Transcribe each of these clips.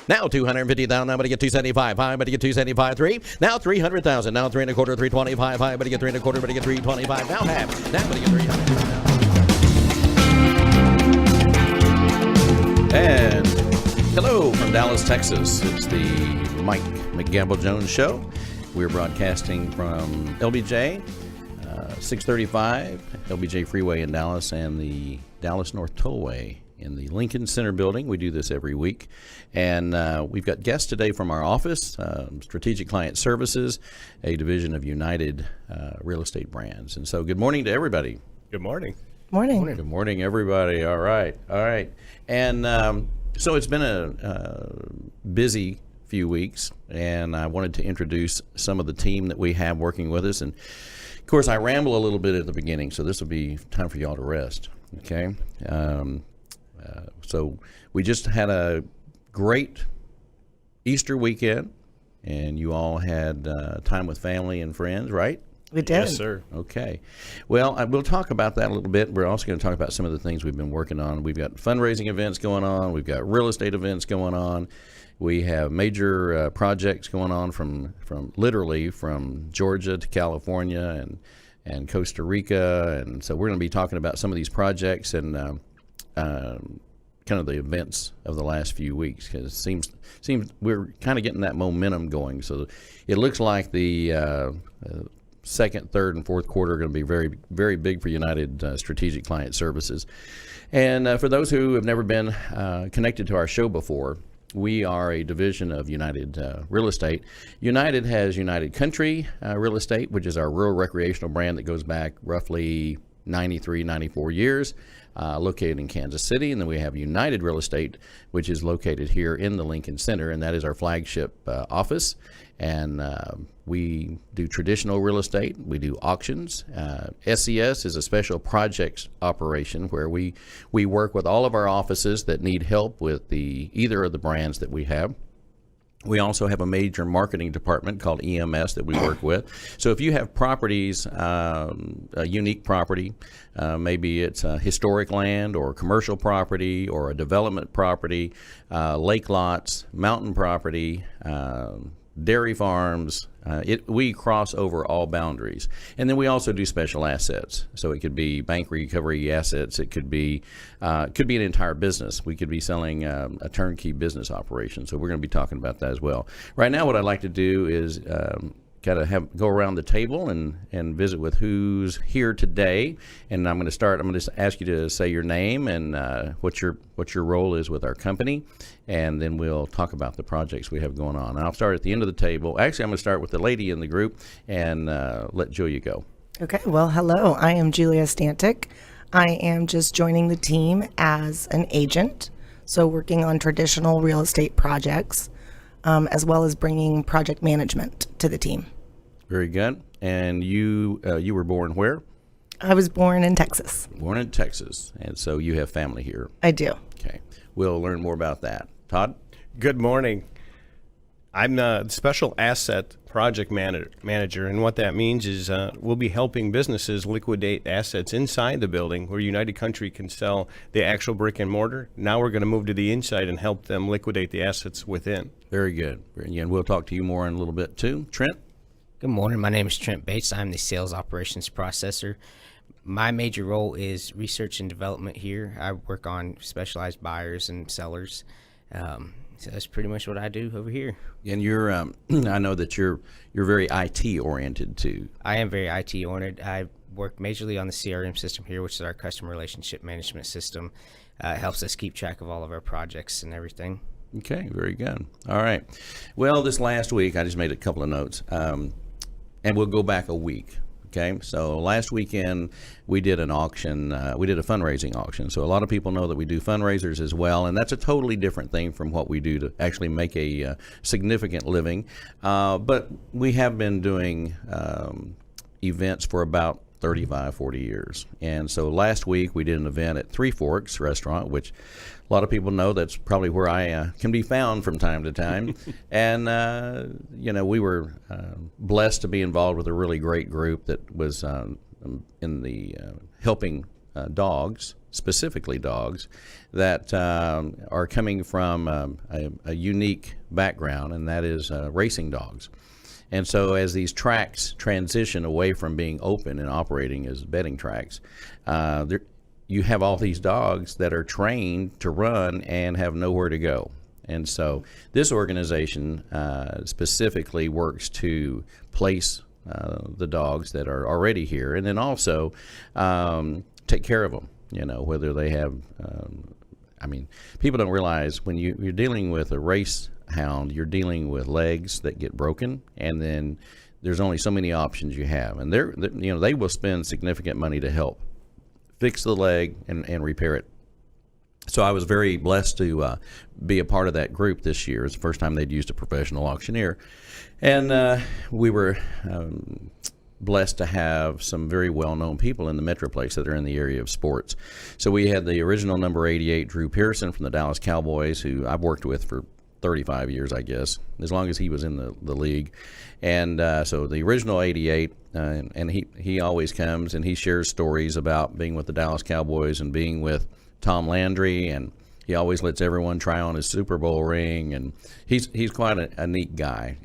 Now 250,000. Now I'm going to get 275. High, I'm going to get 275. 3. Now 300,000. Now 3 1/4, 325. High, I'm going to get 3 1/4, I'm going to get 325. Now half. Now I'm going to get 300. And hello from Dallas, Texas. It's the Mike McGavel Jones Show. We're broadcasting from LBJ, 635 LBJ Freeway in Dallas, and the Dallas North Tollway in the Lincoln Center building. We do this every week. And we've got guests today from our office, Strategic Client Services, a division of United Real Estate Brands. And so good morning to everybody. Good morning. Morning. Good morning, everybody. All right. And so it's been a busy few weeks, and I wanted to introduce some of the team that we have working with us. And of course, I ramble a little bit at the beginning, so this will be time for y'all to rest. Okay. So we just had a great Easter weekend, and you all had time with family and friends, right? We did. Yes, sir. Okay. Well, we'll talk about that a little bit. We're also going to talk about some of the things we've been working on. We've got fundraising events going on. We've got real estate events going on. We have major projects going on from literally from Georgia to California and Costa Rica. And so we're going to be talking about some of these projects and kind of the events of the last few weeks, because it seems we're kind of getting that momentum going. So it looks like the second, third, and fourth quarter are going to be very, very big for United Strategic Client Services. And for those who have never been connected to our show before, we are a division of United Real Estate. United has United Country Real Estate, which is our rural recreational brand that goes back roughly 93, 94 years, located in Kansas City. And then we have United Real Estate, which is located here in the Lincoln Center, and that is our flagship office. And we do traditional real estate. We do auctions. SES is a special projects operation where we work with all of our offices that need help with either of the brands that we have. We also have a major marketing department called EMS that we work with. So if you have properties, a unique property, maybe it's a historic land or commercial property or a development property, lake lots, mountain property, dairy farms, we cross over all boundaries. And then we also do special assets. So it could be bank recovery assets. It could be an entire business. We could be selling a turnkey business operation. So we're going to be talking about that as well. Right now, what I'd like to do is kind of go around the table and visit with who's here today. And I'm going to just ask you to say your name and what your role is with our company, and then we'll talk about the projects we have going on. And I'll start at the end of the table. Actually, I'm going to start with the lady in the group and let Julia go. Okay. Well, hello. I am Julia Stantic. I am just joining the team as an agent, so working on traditional real estate projects, as well as bringing project management to the team. Very good. And you were born where? I was born in Texas. Born in Texas. And so you have family here. I do. Okay. We'll learn more about that. Todd? Good morning. I'm the Special Asset Project Manager, and what that means is we'll be helping businesses liquidate assets inside the building where United Country can sell the actual brick and mortar. Now we're going to move to the inside and help them liquidate the assets within. Very good. And we'll talk to you more in a little bit, too. Trent? Good morning. My name is Trent Bates. I'm the Sales Operations Processor. My major role is research and development here. I work on specialized buyers and sellers. So that's pretty much what I do over here. And you're, I know that you're very IT oriented too. I am very IT oriented. I work majorly on the CRM system here, which is our customer relationship management system. It helps us keep track of all of our projects and everything. Okay, very good. All right. Well, this last week, I just made a couple of notes, and we'll go back a week. Okay, so last weekend we did an auction, we did a fundraising auction. So a lot of people know that we do fundraisers as well, and that's a totally different thing from what we do to actually make a significant living. But we have been doing events for about 35, 40 years. And so last week we did an event at Three Forks Restaurant, which a lot of people know that's probably where I can be found from time to time. And, we were blessed to be involved with a really great group that was in the helping dogs, specifically dogs, that are coming from a unique background, and that is racing dogs. And so as these tracks transition away from being open and operating as bedding tracks, you have all these dogs that are trained to run and have nowhere to go. And so this organization specifically works to place the dogs that are already here, and then also take care of them, whether they have, people don't realize when you're dealing with a race hound, you're dealing with legs that get broken, and then there's only so many options you have, and they will spend significant money to help fix the leg and repair it. So I was very blessed to be a part of that group this year. It's the first time they'd used a professional auctioneer, and we were blessed to have some very well-known people in the Metroplex that are in the area of sports. So we had the original number 88, Drew Pearson from the Dallas Cowboys, who I've worked with for 35 years, I guess, as long as he was in the league. And so the original 88, and he always comes and he shares stories about being with the Dallas Cowboys and being with Tom Landry, and he always lets everyone try on his Super Bowl ring, and he's quite a neat guy,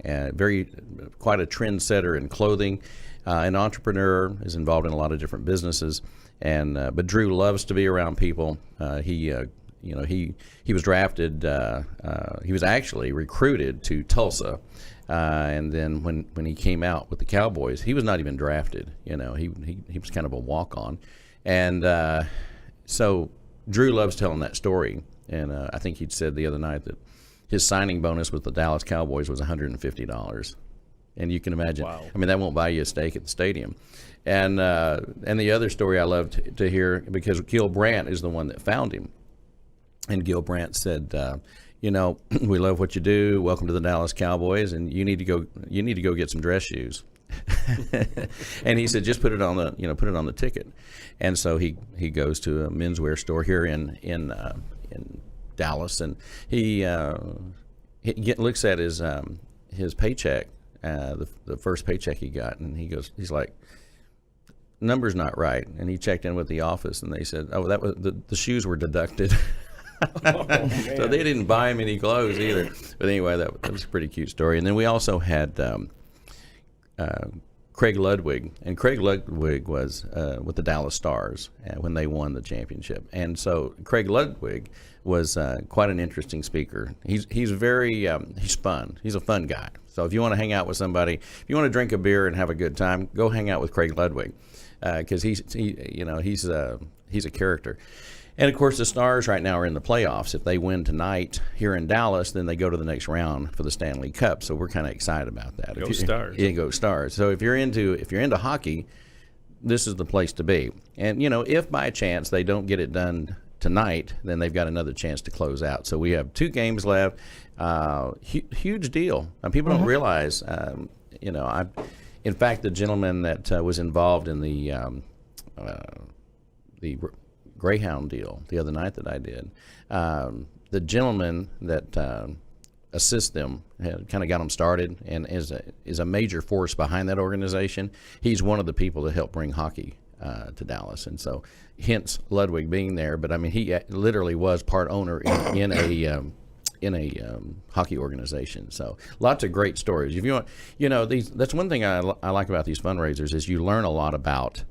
quite a trendsetter in clothing, an entrepreneur, is involved in a lot of different businesses, and but Drew loves to be around people. He was drafted. He was actually recruited to Tulsa, and then when he came out with the Cowboys, he was not even drafted. He was kind of a walk-on, and so Drew loves telling that story. And I think he'd said the other night that his signing bonus with the Dallas Cowboys was $150, and you can imagine. Wow. I mean, that won't buy you a steak at the stadium. And the other story I loved to hear, because Gil Brandt is the one that found him. And Gil Brandt said, we love what you do. Welcome to the Dallas Cowboys, and you need to go get some dress shoes. And he said, just put it on the ticket. And so he goes to a menswear store here in Dallas, and he looks at his paycheck, the first paycheck he got, and he's like, number's not right. And he checked in with the office, and they said, oh, that was the shoes were deducted. So they didn't buy him any clothes either. But anyway, that was a pretty cute story. And then we also had Craig Ludwig, and Craig Ludwig was with the Dallas Stars when they won the championship. And so Craig Ludwig was quite an interesting speaker. He's very he's fun. He's a fun guy. So if you want to hang out with somebody, if you want to drink a beer and have a good time, go hang out with Craig Ludwig, because he's a character. And, of course, the Stars right now are in the playoffs. If they win tonight here in Dallas, then they go to the next round for the Stanley Cup. So we're kind of excited about that. Go Stars. Yeah, go Stars. So if you're into hockey, this is the place to be. And, if by chance they don't get it done tonight, then they've got another chance to close out. So we have 2 games left. Huge deal. People don't realize, in fact, the gentleman that was involved in the Greyhound deal the other night that I did, the gentleman that assists them, kind of got them started, and is a major force behind that organization. He's one of the people that helped bring hockey to Dallas, and so hence Ludwig being there. But I mean, he literally was part owner in a hockey organization. So lots of great stories. If you want, that's one thing I like about these fundraisers, is you learn a lot about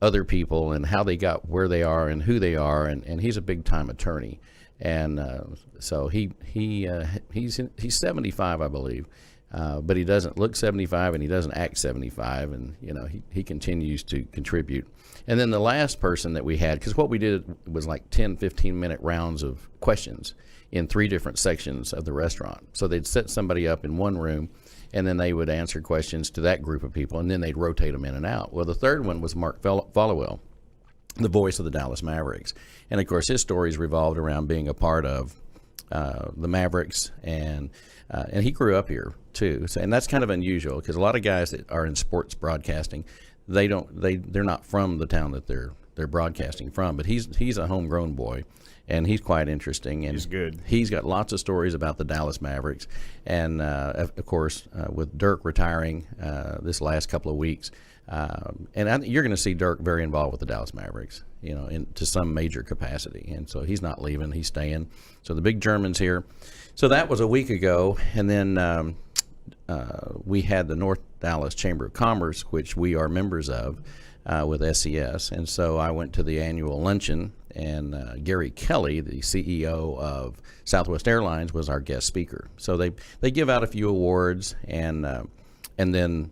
other people and how they got where they are and who they are, and he's a big time attorney, and so he's 75, I believe, but he doesn't look 75 and he doesn't act 75, and he continues to contribute. And then the last person that we had, because what we did was like 10-15 minute rounds of questions in 3 different sections of the restaurant. So they'd set somebody up in one room, and then they would answer questions to that group of people, and then they'd rotate them in and out. Well, the third one was Mark Followell, the voice of the Dallas Mavericks. And, of course, his stories revolved around being a part of the Mavericks, and he grew up here, too. So, and that's kind of unusual, because a lot of guys that are in sports broadcasting, they're not from the town that they're broadcasting from, but he's a homegrown boy, and he's quite interesting. And He's good. He's got lots of stories about the Dallas Mavericks, and of course with Dirk retiring this last couple of weeks, you're going to see Dirk very involved with the Dallas Mavericks, to some major capacity, and so he's not leaving, he's staying. So the big German's here. So that was a week ago, and then we had the North Dallas Chamber of Commerce, which we are members of with SES, and so I went to the annual luncheon, and Gary Kelly, the CEO of Southwest Airlines, was our guest speaker. So they give out a few awards, and then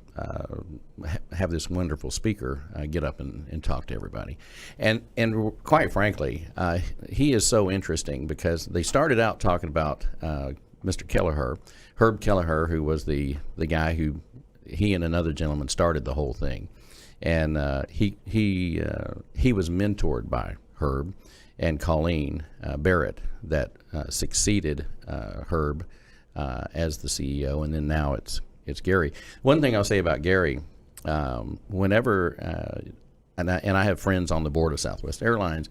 have this wonderful speaker get up and talk to everybody. And quite frankly, he is so interesting because they started out talking about Mr. Kelleher, Herb Kelleher, who was the guy he and another gentleman started the whole thing. And he was mentored by Herb and Colleen Barrett that succeeded Herb as the CEO, and then now it's Gary. One thing I'll say about Gary, whenever and I have friends on the board of Southwest Airlines,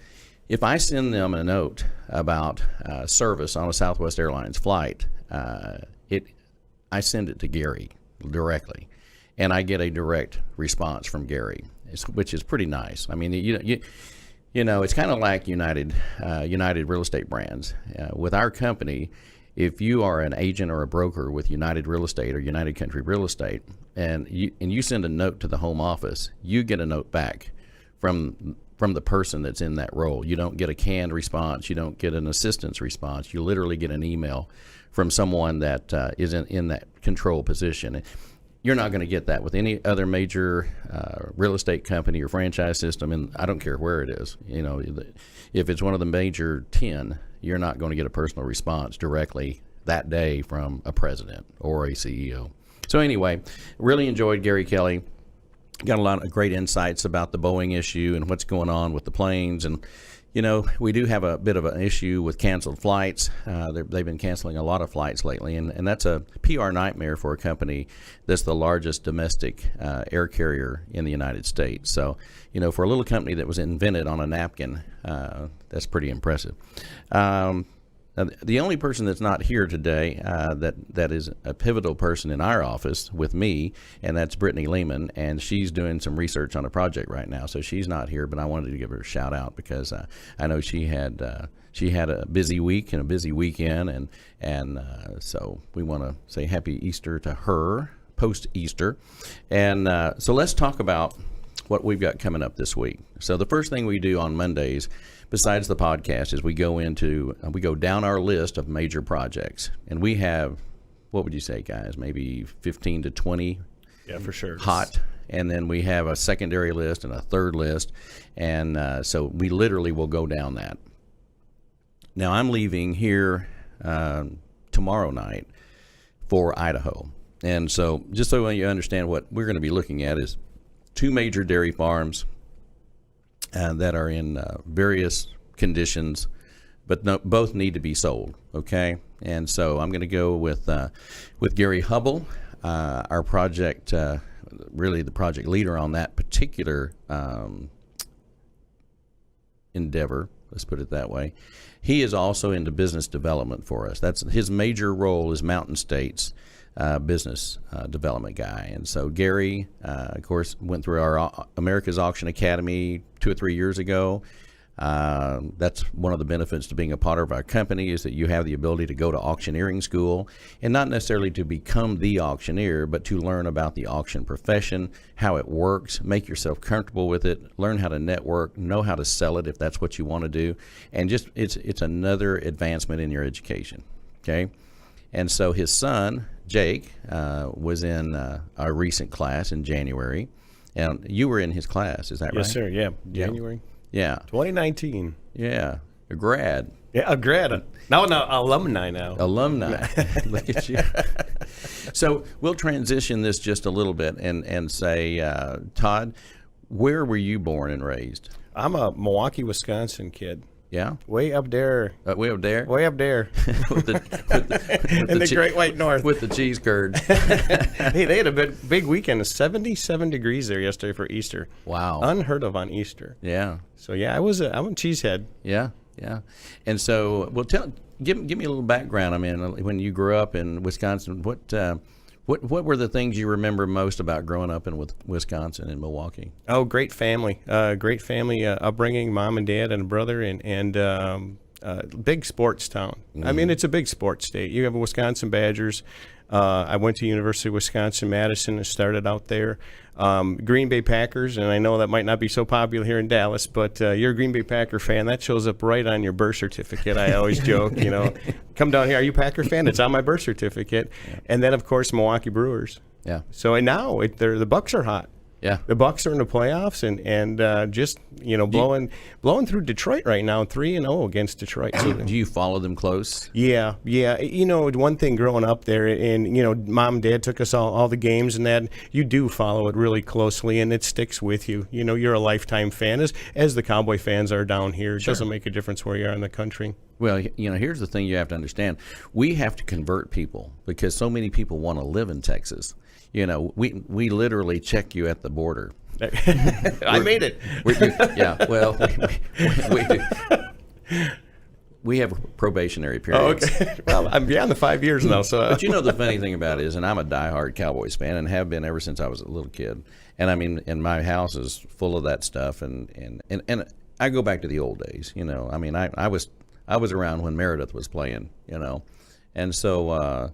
if I send them a note about service on a Southwest Airlines flight, I send it to Gary directly, and I get a direct response from Gary, which is pretty nice. I mean, it's kind of like United Real Estate Brands. With our company, if you are an agent or a broker with United Real Estate or United Country Real Estate, and you send a note to the home office, you get a note back from the person that's in that role. You don't get a canned response. You don't get an assistance response. You literally get an email from someone that is in that control position. You're not going to get that with any other major real estate company or franchise system, and I don't care where it is. If it's one of the major 10, you're not going to get a personal response directly that day from a president or a CEO. So anyway, really enjoyed Gary Kelly. Got a lot of great insights about the Boeing issue and what's going on with the planes. And, we do have a bit of an issue with canceled flights. They've been canceling a lot of flights lately, and that's a PR nightmare for a company that's the largest domestic air carrier in the United States. So, for a little company that was invented on a napkin, that's pretty impressive. The only person that's not here today that is a pivotal person in our office with me, and that's Brittany Lehman, and she's doing some research on a project right now, so she's not here, but I wanted to give her a shout out because I know she had a busy week and a busy weekend, and so we want to say Happy Easter to her post-Easter. And so let's talk about what we've got coming up this week. So the first thing we do on Mondays, besides the podcast, is we go down our list of major projects, and we have, what would you say, guys, maybe 15 to 20 Yeah, for sure. hot, and then we have a secondary list and a third list, and so we literally will go down that. Now I'm leaving here tomorrow night for Idaho, and so just so you understand what we're going to be looking at is 2 major dairy farms that are in various conditions, but both need to be sold. Okay, and so I'm going to go with Gary Hubble, our project, really the project leader on that particular endeavor. Let's put it that way. He is also into business development for us. That's his major role is Mountain States business development guy. And so Gary, of course, went through our America's Auction Academy 2 or 3 years ago. That's one of the benefits to being a part of our company is that you have the ability to go to auctioneering school, and not necessarily to become the auctioneer, but to learn about the auction profession, how it works, make yourself comfortable with it, learn how to network, know how to sell it if that's what you want to do, and just it's another advancement in your education. Okay, and so his son Jake was in our recent class in January, and you were in his class. Is that right? Yes, sir. Yeah, January. Yeah. 2019. Yeah, a grad. Yeah, a grad. No, alumni now. Alumni. Look at you. So we'll transition this just a little bit and say, Todd, where were you born and raised? I'm a Milwaukee, Wisconsin kid. Yeah, Way up there. way up there. Way up there. with the, In the che- Great White North. with the cheese curds. Hey, they had a big weekend. 77 degrees there yesterday for Easter. Wow. Unheard of on Easter. Yeah, So yeah, I'm a cheesehead. yeah. And so, well, give me a little background. I mean, when you grew up in Wisconsin, what were the things you remember most about growing up in Wisconsin and Milwaukee? Oh, great family. Great family upbringing. Mom and dad and a brother, and big sports town. I mean, it's a big sports state. You have Wisconsin Badgers. I went to University of Wisconsin-Madison and started out there. Green Bay Packers, and I know that might not be so popular here in Dallas, but you're a Green Bay Packer fan. That shows up right on your birth certificate. I always joke, come down here. Are you a Packer fan? It's on my birth certificate. Yeah. And then, of course, Milwaukee Brewers. Yeah. So and now the Bucks are hot. Yeah. The Bucks are in the playoffs and just blowing through Detroit right now, 3-0 against Detroit. So Do you follow them close? yeah. One thing growing up there, and Mom and Dad took us all the games, and that you do follow it really closely, and it sticks with you. You're a lifetime fan, as the Cowboy fans are down here. It doesn't make a difference where you are in the country. Well, here's the thing you have to understand. We have to convert people because so many people want to live in Texas. We literally check you at the border. I made it. Yeah, well, we do. We have probationary periods. Oh, okay. Well, I'm beyond the 5 years now. So, But the funny thing about it is, and I'm a diehard Cowboys fan and have been ever since I was a little kid. And I mean, and my house is full of that stuff. And I go back to the old days. I mean, I was around when Meredith was playing. And so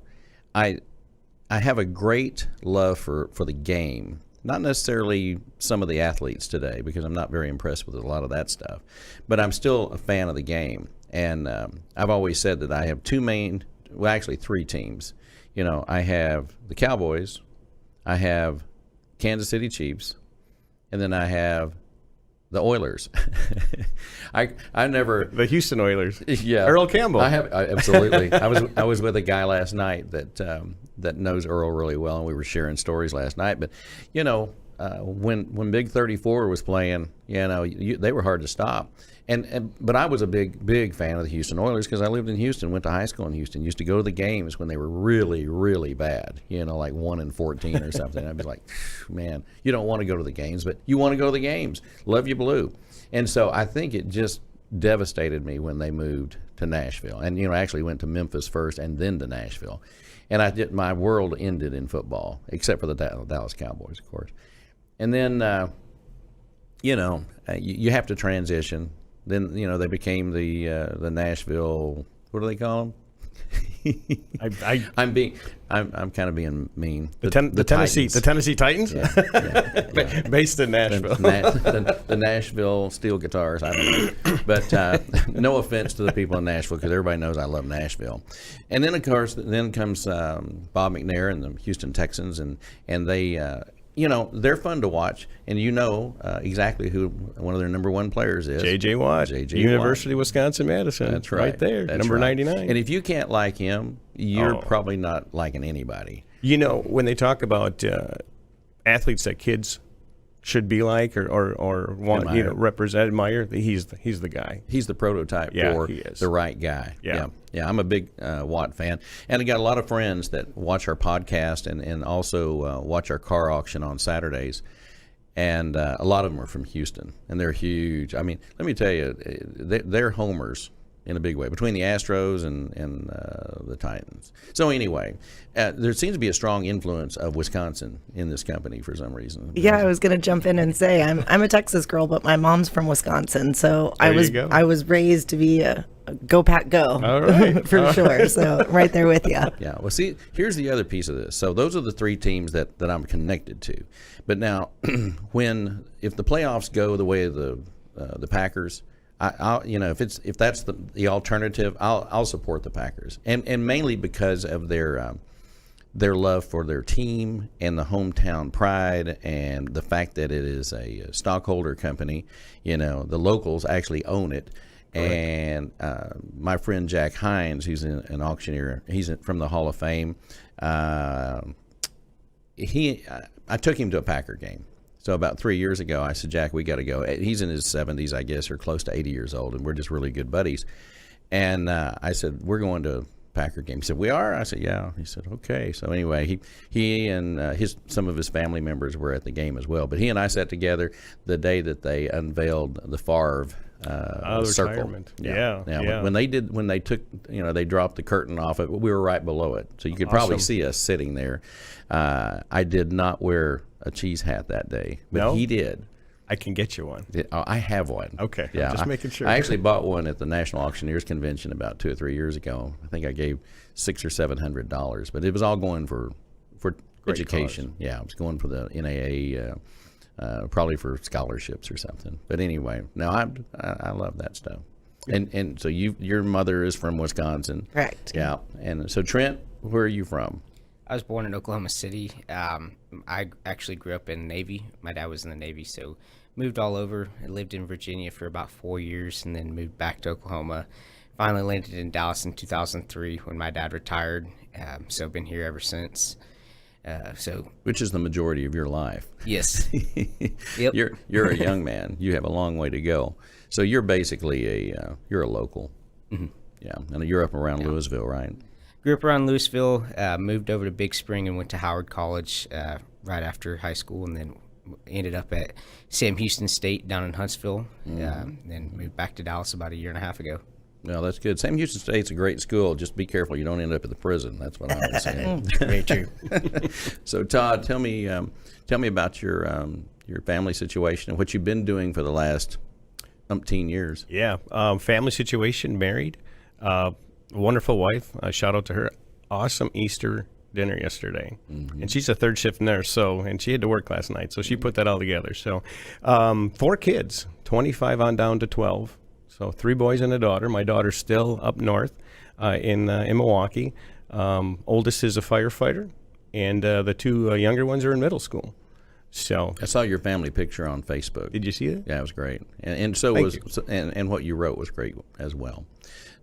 I have a great love for the game. Not necessarily some of the athletes today, because I'm not very impressed with a lot of that stuff. But I'm still a fan of the game. And I've always said that I have three teams. I have the Cowboys, I have Kansas City Chiefs, and then I have the Oilers. I never the Houston Oilers. Yeah, Earl Campbell. Absolutely. I was with a guy last night that knows Earl really well, and we were sharing stories last night. But when Big 34 was playing, they were hard to stop. But I was a big fan of the Houston Oilers because I lived in Houston, went to high school in Houston, used to go to the games when they were really, really bad, like 1-14 or something. I'd be like, man, you don't want to go to the games, but you want to go to the games. Love you blue. And so I think it just devastated me when they moved to Nashville. And, I actually went to Memphis first and then to Nashville. And my world ended in football, except for the Dallas Cowboys, of course. And then, you have to transition. Then they became the Nashville. What do they call them? I'm kind of being mean. The Tennessee Titans, yeah. Based in Nashville. The Nashville Steel Guitars. I don't know, but no offense to the people in Nashville, because everybody knows I love Nashville. And then of course, comes Bob McNair and the Houston Texans, and they. They're fun to watch, and exactly who one of their number one players is. J.J. Watt, University of Wisconsin-Madison. That's right. Right there, That's number right. 99. And if you can't like him, you're probably not liking anybody. When they talk about athletes that kids should be like or want, represent, admire, he's the guy. He's the prototype for the right guy. Yeah. I'm a big Watt fan, and I got a lot of friends that watch our podcast and also watch our car auction on Saturdays, and a lot of them are from Houston, and they're huge. I mean, let me tell you, they're homers in a big way between the Astros and the Titans. So anyway, there seems to be a strong influence of Wisconsin in this company for some reason. Yeah, I was going to jump in and say I'm a Texas girl, but my mom's from Wisconsin, so I was raised to be a go Pack go. All right. For sure. So right there with you. Yeah. Well, see, here's the other piece of this. So those are the three teams that I'm connected to. But now, if the playoffs go the way of the Packers, if that's the alternative, I'll support the Packers, and mainly because of their love for their team and the hometown pride and the fact that it is a stockholder company. The locals actually own it. Correct. And my friend Jack Hines, who's an auctioneer, he's from the Hall of Fame. I took him to a Packer game. So about 3 years ago, I said, Jack, we got to go. He's in his 70s, I guess, or close to 80 years old, and we're just really good buddies. And I said, we're going to Packer game. He said, we are? I said, yeah. He said, okay. So anyway, he and some of his family members were at the game as well. But he and I sat together the day that they unveiled the Favre circle. Retirement. Yeah. When they took, they dropped the curtain off it, we were right below it. So you could probably see us sitting there. I did not wear a cheese hat that day, but he did. I can get you one. I have one. Okay. Yeah, Just making sure. I actually bought one at the National Auctioneers Convention about 2 or 3 years ago. I think I gave $600 or $700, but it was all going for education. Cause. Yeah, it was going for the NAA, probably for scholarships or something. But anyway, no, I love that stuff. And so your mother is from Wisconsin. Correct. Yeah. And so Trent, where are you from? I was born in Oklahoma City. I actually grew up in the Navy. My dad was in the Navy, so moved all over. I lived in Virginia for about 4 years and then moved back to Oklahoma. Finally landed in Dallas in 2003 when my dad retired, so I've been here ever since. Which is the majority of your life. Yes. Yep. You're a young man. You have a long way to go. So you're basically you're a local. Mm-hmm. Yeah, and you're up around Louisville, right? Grew up around Louisville, moved over to Big Spring and went to Howard College right after high school, and then ended up at Sam Houston State down in Huntsville, then moved back to Dallas about 1.5 years ago. Well, that's good. Sam Houston State's a great school. Just be careful you don't end up at the prison. That's what I would say. Very true. So, Todd, tell me about your family situation and what you've been doing for the last umpteen years. Yeah, family situation, married, wonderful wife. Shout out to her. Awesome Easter dinner yesterday, and she's a third shift nurse, and she had to work last night, so she put that all together. So, 4 kids, 25 on down to 12. So 3 boys and a daughter. My daughter's still up north in Milwaukee. Oldest is a firefighter, and the 2 younger ones are in middle school. So I saw your family picture on Facebook. Did you see it? Yeah, it was great, and so Thank was and what you wrote was great as well.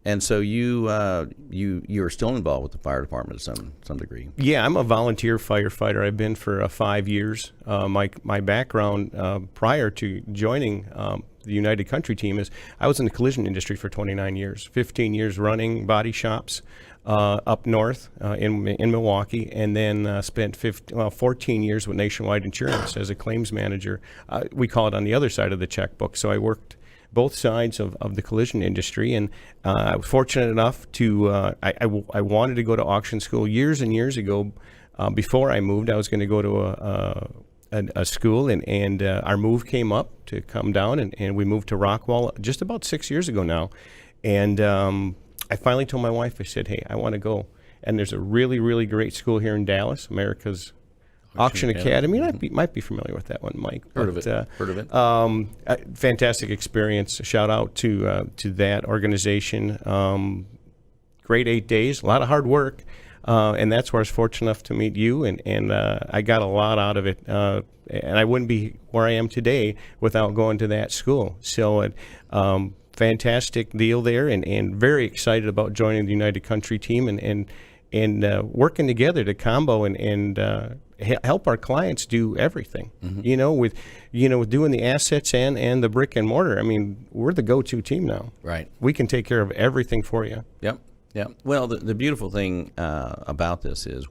And so you are still involved with the fire department to some degree. Yeah, I'm a volunteer firefighter. I've been for 5 years. My background prior to joining the United Country team is I was in the collision industry for 29 years, 15 years running body shops up north in Milwaukee, and then spent 14 years with Nationwide Insurance as a claims manager. We call it on the other side of the checkbook. So I worked both sides of the collision industry, and I was fortunate enough to I wanted to go to auction school years and years ago. Before I moved, I was going to go to a school, and our move came up to come down, and we moved to Rockwall just about 6 years ago now. And I finally told my wife, I said, hey, I want to go. And there's a really, really great school here in Dallas, America's Auction Academy. You might be familiar with that one, Mike. Heard of it. Fantastic experience. Shout out to that organization. Great 8 days, a lot of hard work. And that's where I was fortunate enough to meet you, and I got a lot out of it. And I wouldn't be where I am today without going to that school. So fantastic deal there, and very excited about joining the United Country team and working together to combo and help our clients do everything. With doing the assets and the brick and mortar. I mean, we're the go-to team now. Right. We can take care of everything for you. Yep. Yeah. Well, the beautiful thing about this is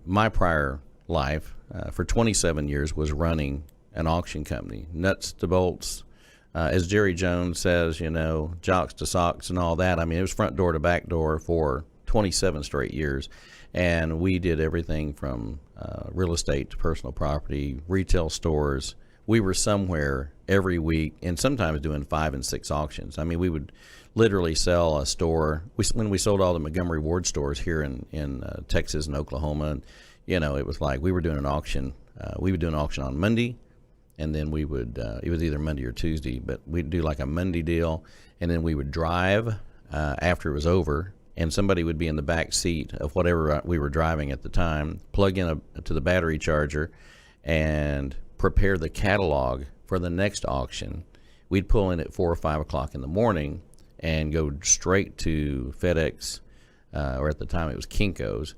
my prior life for 27 years was running an auction company, nuts to bolts, as Jerry Jones says, jocks to socks and all that. I mean, it was front door to back door for 27 straight years, and we did everything from real estate to personal property, retail stores. We were somewhere every week, and sometimes doing 5 and 6 auctions. I mean, we would literally sell a store. When we sold all the Montgomery Ward stores here in Texas and Oklahoma, and it was like we were doing an auction. We would do an auction on Monday, and then we would it was either Monday or Tuesday, but we'd do like a Monday deal, and then we would drive after it was over, and somebody would be in the back seat of whatever we were driving at the time, plug in to the battery charger, and prepare the catalog for the next auction. We'd pull in at 4 or 5 o'clock in the morning and go straight to FedEx, or at the time it was Kinko's,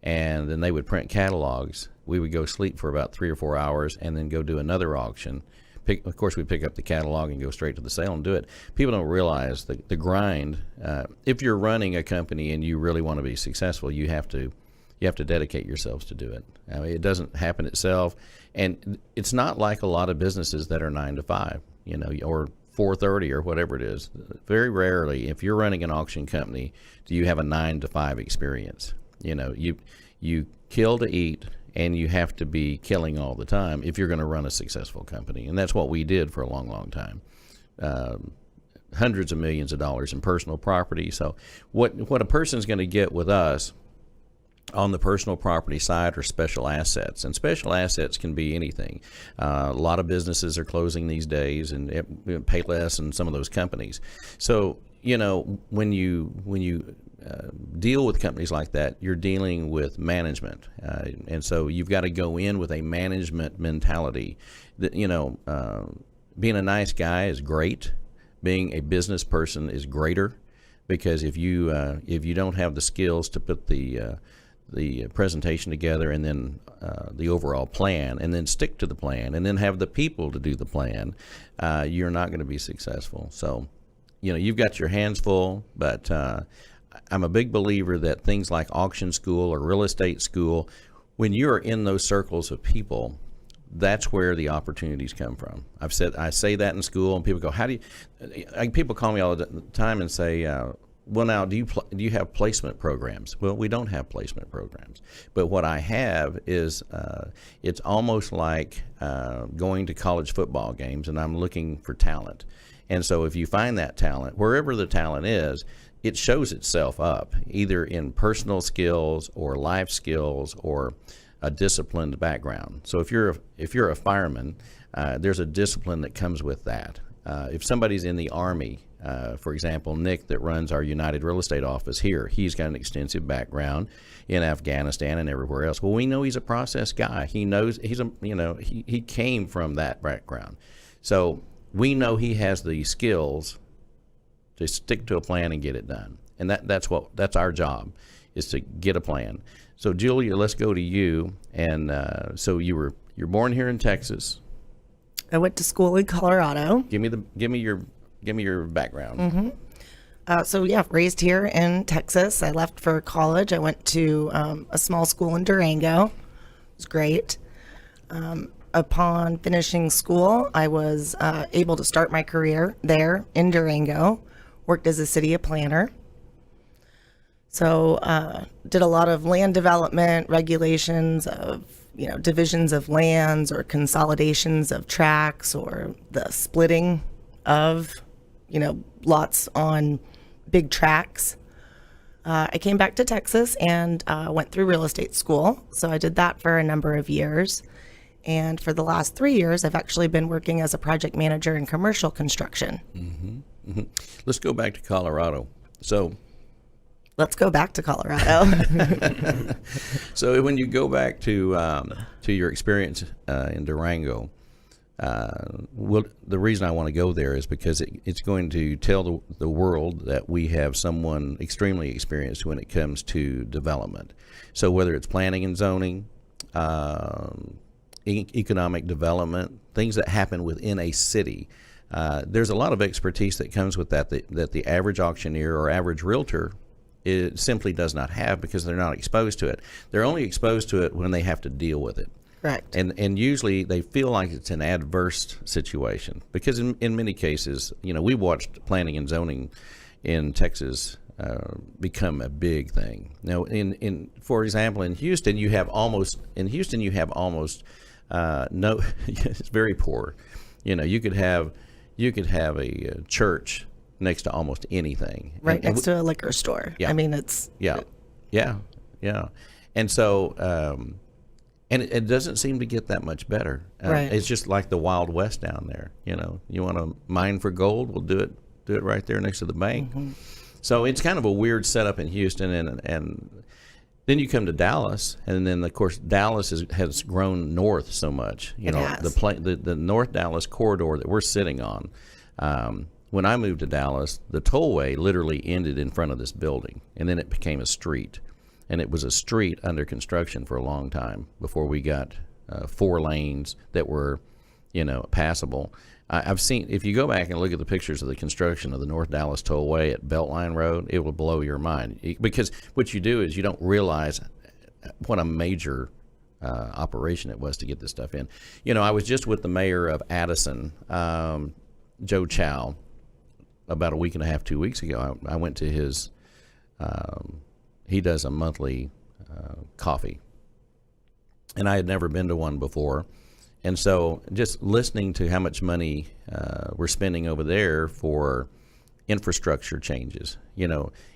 and then they would print catalogs. We would go sleep for about 3 or 4 hours and then go do another auction. Of course, we'd pick up the catalog and go straight to the sale and do it. People don't realize the grind. If you're running a company and you really want to be successful, you have to dedicate yourselves to do it. I mean, it doesn't happen itself, and it's not like a lot of businesses that are 9 to 5, or 4:30 or whatever it is. Very rarely, if you're running an auction company, do you have a 9 to 5 experience. You kill to eat, and you have to be killing all the time if you're going to run a successful company. And that's what we did for a long, long time. Hundreds of millions of dollars in personal property. So what a person's going to get with us on the personal property side are special assets, and special assets can be anything. A lot of businesses are closing these days, and Payless and some of those companies. So when you deal with companies like that, you're dealing with management, and so you've got to go in with a management mentality. That being a nice guy is great. Being a business person is greater, because if you don't have the skills to put the presentation together, and then the overall plan, and then stick to the plan, and then have the people to do the plan, you're not going to be successful. So, you've got your hands full, but I'm a big believer that things like auction school or real estate school, when you're in those circles of people, that's where the opportunities come from. I say that in school, and people go, "How do you?" People call me all the time and say, "Well, now, do you have placement programs?" Well, we don't have placement programs, but what I have is it's almost like going to college football games, and I'm looking for talent. And so, if you find that talent, wherever the talent is, it shows itself up either in personal skills or life skills or a disciplined background. So if you're a fireman, there's a discipline that comes with that. If somebody's in the Army, for example, Nick that runs our United Real Estate office here, he's got an extensive background in Afghanistan and everywhere else. Well, we know he's a process guy. He knows he came from that background. So we know he has the skills to stick to a plan and get it done. And that's our job, is to get a plan. So Julia, let's go to you. And so you're born here in Texas. I went to school in Colorado. Give me your background. Mm-hmm. Raised here in Texas. I left for college. I went to a small school in Durango. It was great. Upon finishing school, I was able to start my career there in Durango. Worked as a city planner. So did a lot of land development, regulations of divisions of lands or consolidations of tracts, or the splitting of lots on big tracts. I came back to Texas and went through real estate school. So I did that for a number of years. And for the last 3 years, I've actually been working as a project manager in commercial construction. Mm-hmm. Mm-hmm. Let's go back to Colorado. So let's go back to Colorado. So when you go back to your experience in Durango, the reason I want to go there is because it's going to tell the world that we have someone extremely experienced when it comes to development. So whether it's planning and zoning, economic development, things that happen within a city, there's a lot of expertise that comes with that the average auctioneer or average realtor simply does not have, because they're not exposed to it. They're only exposed to it when they have to deal with it. Correct. And usually they feel like it's an adverse situation, because in many cases, we watched planning and zoning in Texas become a big thing. Now, for example, in Houston, you have almost no. It's very poor. You could have a church next to almost anything. Right next to a liquor store. Yeah. I mean, it's... Yeah. And so, and it doesn't seem to get that much better. Right. It's just like the Wild West down there. You want to mine for gold? We'll do it right there next to the bank. Mm-hmm. So it's kind of a weird setup in Houston, and then you come to Dallas, and then of course Dallas has grown north so much. The North Dallas corridor that we're sitting on. When I moved to Dallas, the tollway literally ended in front of this building, and then it became a street. and it was a street under construction for a long time before we got 4 lanes that were, passable. I've seen, if you go back and look at the pictures of the construction of the North Dallas Tollway at Beltline Road, it will blow your mind, because what you do is you don't realize what a major operation it was to get this stuff in. I was just with the mayor of Addison, Joe Chow, about a week and a half, 2 weeks ago. I went to his, he does a monthly coffee, and I had never been to one before. And so just listening to how much money we're spending over there for infrastructure changes,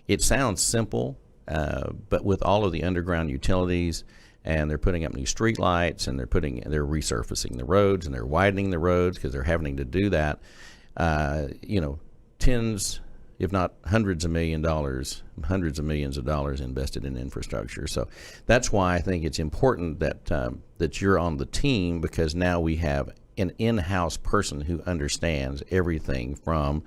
it sounds simple, but with all of the underground utilities, and they're putting up new street lights, and they're resurfacing the roads, and they're widening the roads because they're having to do that, tens, if not hundreds of millions of dollars invested in infrastructure. So that's why I think it's important that you're on the team, because now we have an in-house person who understands everything from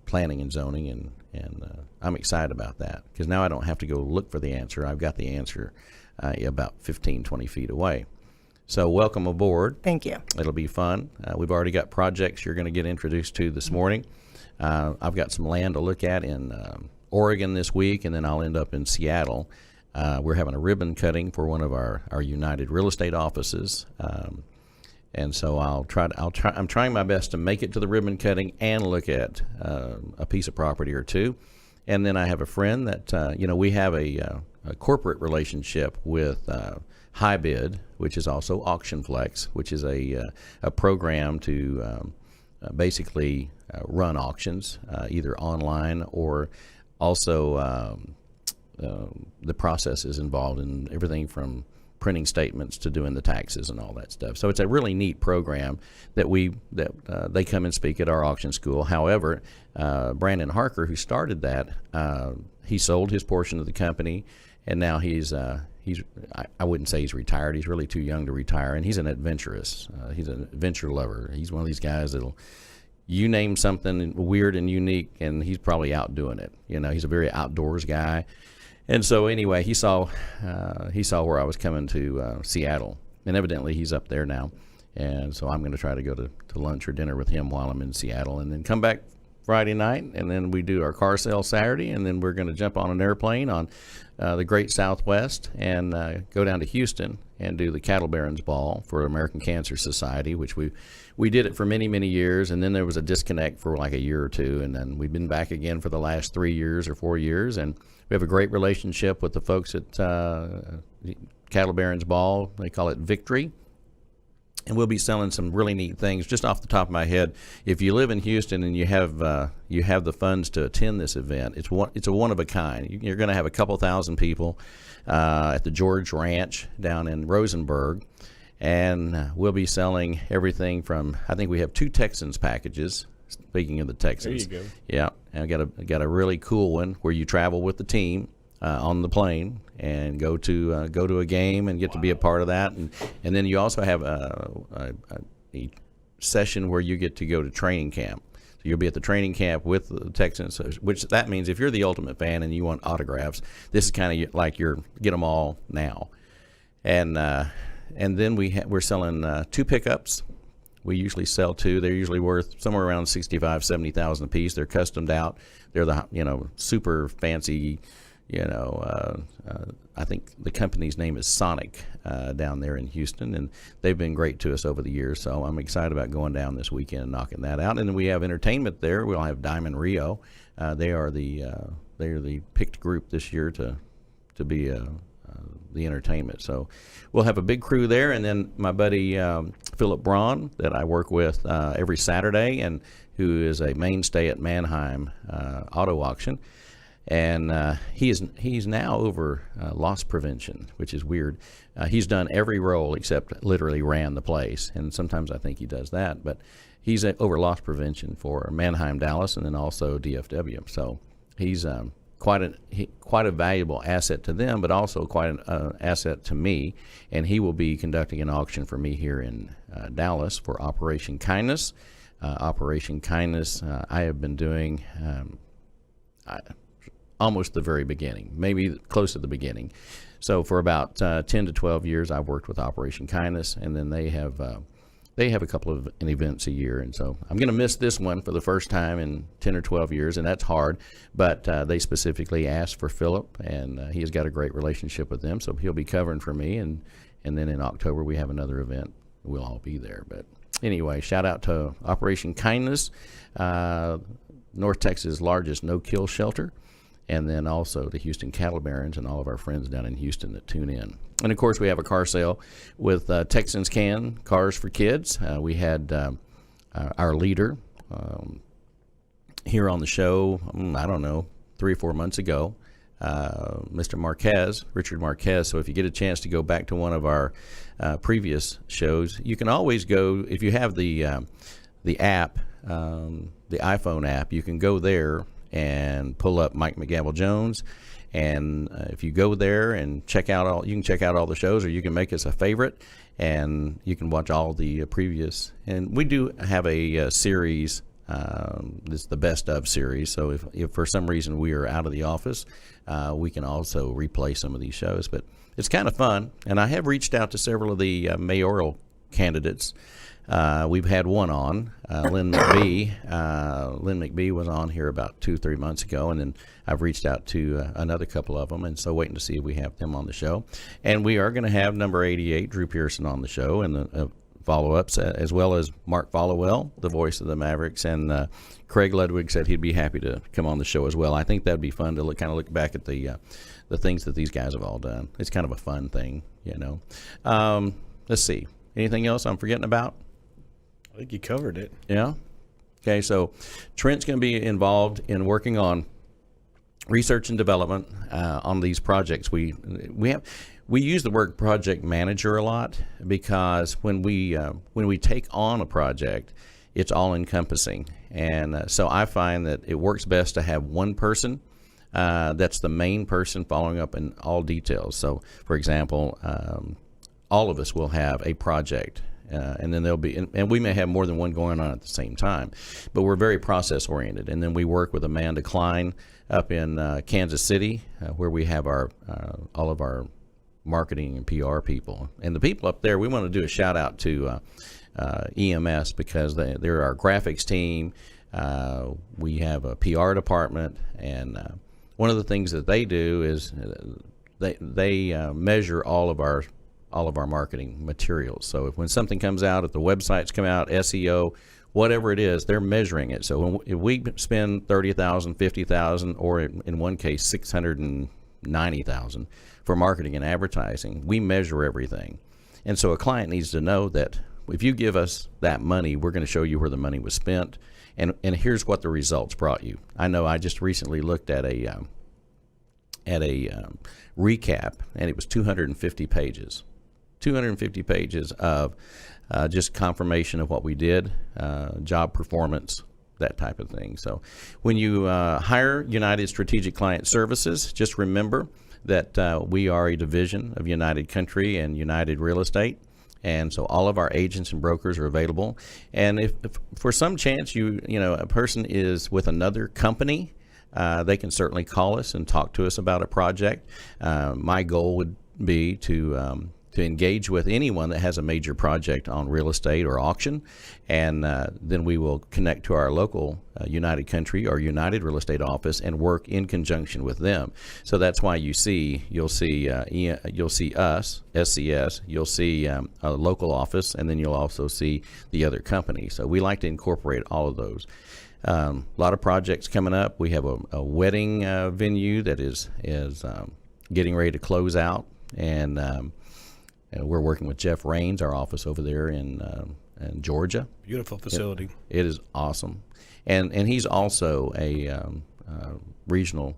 planning and zoning, and I'm excited about that, because now I don't have to go look for the answer. I've got the answer about 15, 20 feet away. So welcome aboard. Thank you. It'll be fun. We've already got projects you're going to get introduced to this morning. I've got some land to look at in Oregon this week, and then I'll end up in Seattle. We're having a ribbon cutting for one of our United real estate offices, and so I'm trying my best to make it to the ribbon cutting and look at a piece of property or two. And then I have a friend that we have a corporate relationship with High Bid, which is also Auction Flex, which is a program to basically run auctions, either online, or also the process is involved in everything from printing statements to doing the taxes and all that stuff. So it's a really neat program that they come and speak at our auction school. However, Brandon Harker, who started that, he sold his portion of the company, and now he's I wouldn't say he's retired. He's really too young to retire, and he's an adventurous. He's an adventure lover. He's one of these guys that'll, you name something weird and unique, and he's probably out doing it. He's a very outdoors guy. And so anyway, he saw where I was coming to Seattle, and evidently he's up there now. And so I'm going to try to go to lunch or dinner with him while I'm in Seattle, and then come back Friday night, and then we do our car sale Saturday, and then we're going to jump on an airplane on the Great Southwest and go down to Houston and do the Cattle Barons Ball for American Cancer Society, which we did it for many, many years, and then there was a disconnect for like a year or two, and then we've been back again for the last 3 years or 4 years, and we have a great relationship with the folks at Cattle Barons Ball. They call it Victory. And we'll be selling some really neat things. Just off the top of my head, if you live in Houston and you have the funds to attend this event, it's a one of a kind. You're going to have a couple thousand people at the George Ranch down in Rosenberg, and we'll be selling everything from, I think we have 2 Texans packages. Speaking of the Texans, there you go. Yeah, and I got a really cool one where you travel with the team on the plane and go to a game and get to be a part of that, and then you also have a session where you get to go to training camp. So you'll be at the training camp with the Texans, which that means if you're the ultimate fan and you want autographs, this is kind of like your get them all now. And then we're selling 2 pickups. We usually sell 2. They're usually worth somewhere around $65,000-$70,000 a piece. They're customed out. They're the super fancy. I think the company's name is Sonic down there in Houston, and they've been great to us over the years. So I'm excited about going down this weekend and knocking that out. And then we have entertainment there. We'll have Diamond Rio. They are the picked group this year to be the entertainment. So we'll have a big crew there. And then my buddy Philip Braun, that I work with every Saturday, and who is a mainstay at Mannheim Auto Auction. And he's now over loss prevention, which is weird. He's done every role except literally ran the place, and sometimes I think he does that. But he's over loss prevention for Mannheim, Dallas, and then also DFW. So he's quite a valuable asset to them, but also quite an asset to me. And he will be conducting an auction for me here in Dallas for Operation Kindness. Operation Kindness, I have been doing. almost the very beginning, maybe close to the beginning. So for about 10 to 12 years, I've worked with Operation Kindness, and then they have a couple of events a year. And so I'm going to miss this one for the first time in 10 or 12 years, and that's hard. But they specifically asked for Philip, and he has got a great relationship with them, so he'll be covering for me. And then in October, we have another event. We'll all be there. But anyway, shout out to Operation Kindness, North Texas' largest no-kill shelter, and then also the Houston Cattle Barons and all of our friends down in Houston that tune in. And, of course, we have a car sale with Texans Can Cars for Kids. We had our leader here on the show, I don't know, 3 or 4 months ago, Mr. Marquez, Richard Marquez. So if you get a chance to go back to one of our previous shows, you can always go, if you have the app, the iPhone app, you can go there and pull up Mike McGavel Jones. And if you go there and you can check out all the shows, or you can make us a favorite, and you can watch all the previous. And we do have a series. This is the best of series. So if for some reason we are out of the office, we can also replay some of these shows. But it's kind of fun. And I have reached out to several of the mayoral candidates. We've had one on, Lynn McBee. Lynn McBee was on here about 2-3 months ago, and then I've reached out to another couple of them, and so waiting to see if we have them on the show. And we are going to have number 88, Drew Pearson, on the show, and the follow-ups, as well as Mark Followell, the voice of the Mavericks, and Craig Ludwig said he'd be happy to come on the show as well. I think that'd be fun to kind of look back at the things that these guys have all done. It's kind of a fun thing, you know. Let's see. Anything else I'm forgetting about? I think you covered it. Yeah. Okay, so Trent's going to be involved in working on research and development on these projects. We use the word project manager a lot because when we take on a project, it's all encompassing, and so I find that it works best to have one person that's the main person following up in all details. So, for example, all of us will have a project. And then there'll be, and we may have more than one going on at the same time, but we're very process oriented. And then we work with Amanda Klein up in Kansas City, where we have our all of our marketing and PR people. And the people up there, we want to do a shout out to EMS because they're our graphics team. We have a PR department, and one of the things that they do is they measure all of our marketing materials. So when something comes out, if the websites come out, SEO, whatever it is, they're measuring it. So if we spend $30,000, $50,000, or in one case $690,000 for marketing and advertising, we measure everything. And so a client needs to know that if you give us that money, we're going to show you where the money was spent, and here's what the results brought you. I know I just recently looked at a recap, and it was 250 pages. 250 pages of just confirmation of what we did, job performance, that type of thing. So when you hire United Strategic Client Services, just remember that we are a division of United Country and United Real Estate. And so all of our agents and brokers are available. And if for some chance a person is with another company, they can certainly call us and talk to us about a project. My goal would be to engage with anyone that has a major project on real estate or auction, and then we will connect to our local United Country or United Real Estate office and work in conjunction with them. So that's why you'll see us, SCS, you'll see a local office, and then you'll also see the other company. So we like to incorporate all of those. A lot of projects coming up. We have a wedding venue that is getting ready to close out, and we're working with Jeff Raines, our office over there in Georgia. Beautiful facility. It is awesome, and he's also a regional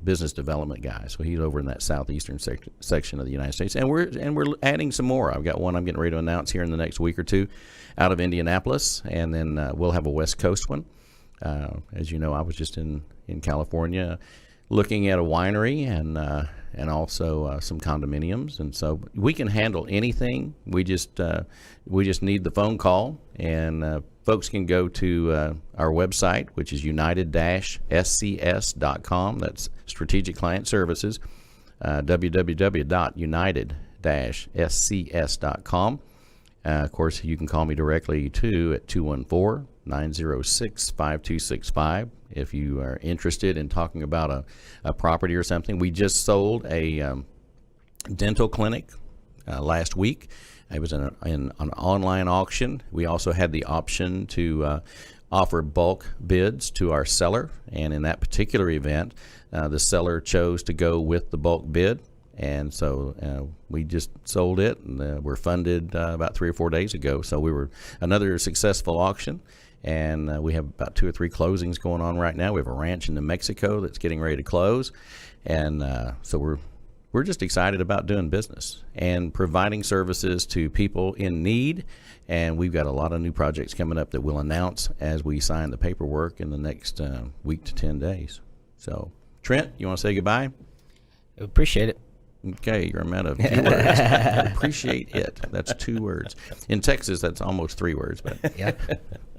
business development guy. So he's over in that southeastern section of the United States, and we're adding some more. I've got one I'm getting ready to announce here in the next week or two, out of Indianapolis, and then we'll have a West Coast one. As you know, I was just in California looking at a winery, and also some condominiums. And so we can handle anything. We just need the phone call, and folks can go to our website, which is united-scs.com. That's Strategic Client Services, www.united-scs.com. Of course, you can call me directly too at 214-906-5265 if you are interested in talking about a property or something. We just sold a dental clinic last week. It was an online auction. We also had the option to offer bulk bids to our seller, and in that particular event, the seller chose to go with the bulk bid. And so we just sold it, and we're funded about 3 or 4 days ago. So we were another successful auction, and we have about 2 or 3 closings going on right now. We have a ranch in New Mexico that's getting ready to close, and so we're just excited about doing business and providing services to people in need. And we've got a lot of new projects coming up that we'll announce as we sign the paperwork in the next week to 10 days. So, Trent, you want to say goodbye? Appreciate it. Okay, you're a man of 2 words. Appreciate it. That's 2 words. In Texas, that's almost 3 words. But Yeah.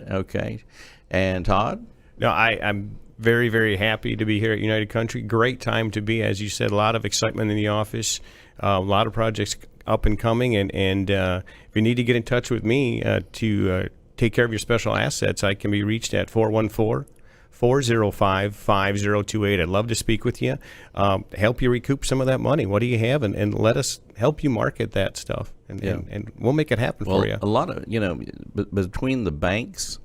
okay. And Todd? No, I'm very, very happy to be here at United Country. Great time to be, as you said, a lot of excitement in the office, a lot of projects up and coming. And if you need to get in touch with me to take care of your special assets, I can be reached at 414-405-5028. I'd love to speak with you, help you recoup some of that money. What do you have? And let us help you market that stuff. And we'll make it happen for you. A lot of, between the banks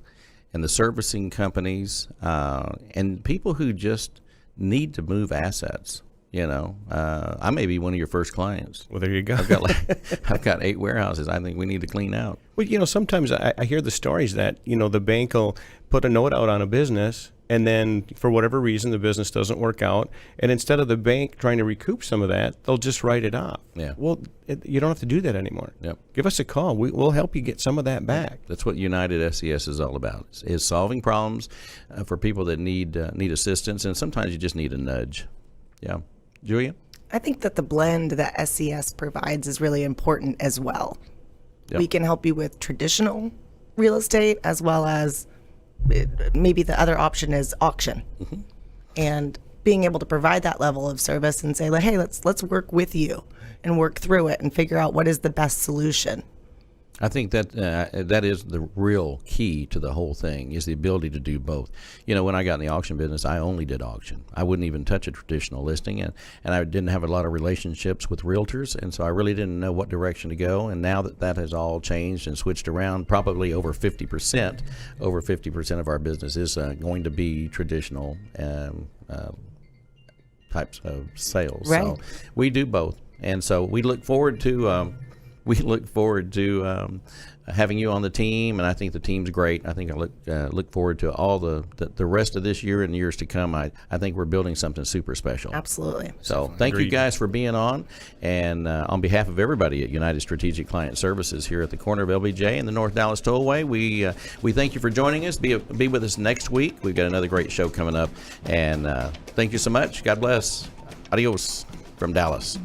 and the servicing companies and people who just need to move assets, I may be one of your first clients. Well, there you go. I've got 8 warehouses I think we need to clean out. Well, sometimes I hear the stories that, the bank will put a note out on a business, and then for whatever reason, the business doesn't work out. And instead of the bank trying to recoup some of that, they'll just write it off. Yeah. Well, you don't have to do that anymore. Yep. Give us a call. We'll help you get some of that back. That's what United SCS is all about, is solving problems for people that need assistance. And sometimes you just need a nudge. Yeah. Julia? I think that the blend that SCS provides is really important as well. Yep. We can help you with traditional real estate, as well as maybe the other option is auction. Mm-hmm. And being able to provide that level of service and say, like, hey, let's work with you and work through it and figure out what is the best solution. I think that that is the real key to the whole thing, is the ability to do both. When I got in the auction business, I only did auction. I wouldn't even touch a traditional listing, and I didn't have a lot of relationships with realtors, and so I really didn't know what direction to go. And now that has all changed and switched around, probably over 50% of our business is going to be traditional types of sales. Right. So we do both, and so we look forward to having you on the team, and I think the team's great. I think I look forward to all the rest of this year and years to come. I think we're building something super special. Absolutely. So thank you guys for being on, and on behalf of everybody at United Strategic Client Services here at the corner of LBJ and the North Dallas Tollway, we thank you for joining us. Be with us next week. We've got another great show coming up, and thank you so much. God bless. Adios from Dallas.